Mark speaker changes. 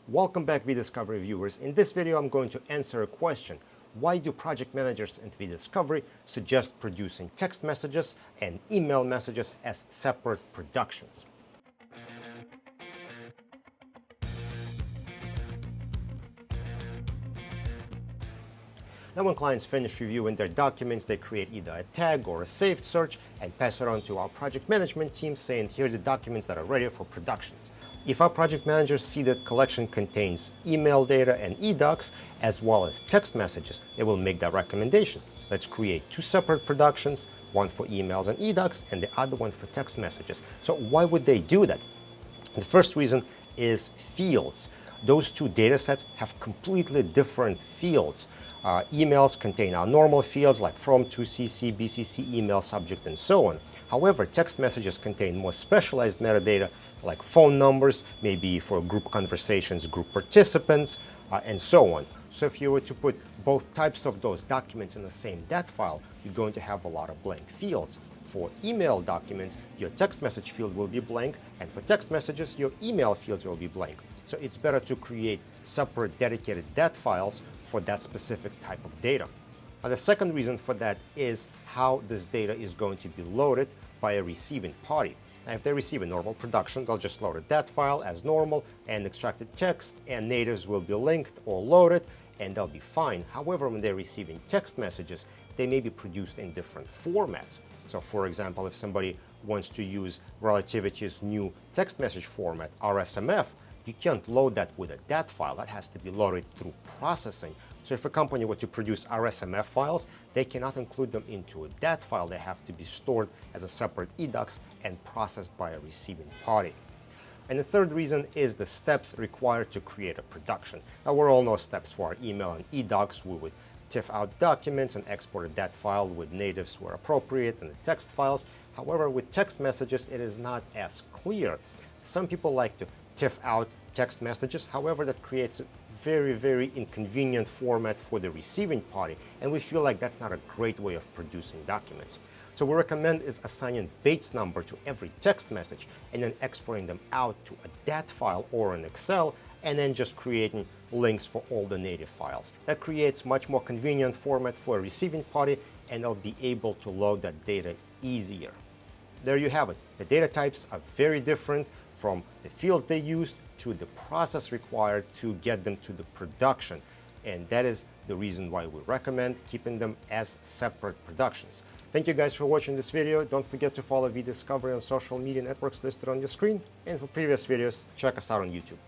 Speaker 1: Welcome back, vDiscovery viewers. In this video, I'm going to answer a question. Why do project managers in vDiscovery suggest producing text messages and email messages as separate productions? Now, when clients finish reviewing their documents, they create either a tag or a saved search and pass it on to our project management team saying, here are the documents that are ready for productions. If our project managers see that collection contains email data and eDocs, as well as text messages, they will make that recommendation. Let's create two separate productions, one for emails and eDocs and the other one for text messages. So why would they do that? The first reason is fields. Those two data sets have completely different fields. Emails contain our normal fields like from, to, CC, BCC, email, subject, and so on. However, text messages contain more specialized metadata like phone numbers, maybe for group conversations, group participants, and so on. So if you were to put both types of those documents in the same DAT file, you're going to have a lot of blank fields. For email documents, your text message field will be blank, and for text messages, your email fields will be blank. So it's better to create separate dedicated DAT files for that specific type of data. Now, the second reason for that is how this data is going to be loaded by a receiving party. Now, if they receive a normal production, they'll just load a DAT file as normal and extracted text, and natives will be linked or loaded, and they'll be fine. However, when they're receiving text messages, they may be produced in different formats. So, for example, if somebody wants to use Relativity's new text message format, RSMF, you can't load that with a DAT file. That has to be loaded through processing. So if a company were to produce RSMF files, they cannot include them into a DAT file. They have to be stored as a separate eDocs and processed by a receiving party. And the third reason is the steps required to create a production. Now, we all know steps for our email and eDocs. We would TIFF out documents and export a DAT file with natives where appropriate and the text files. However, with text messages, it is not as clear. Some people like to TIFF out text messages. However, that creates a very, very inconvenient format for the receiving party, and we feel like that's not a great way of producing documents. So what we recommend is assigning Bates number to every text message and then exporting them out to a DAT file or an Excel, and then just creating links for all the native files. That creates much more convenient format for a receiving party, and they'll be able to load that data easier. There you have it. The data types are very different from the fields they used to the process required to get them to the production. And that is the reason why we recommend keeping them as separate productions. Thank you guys for watching this video. Don't forget to follow vDiscovery on social media networks listed on your screen. And for previous videos, check us out on YouTube.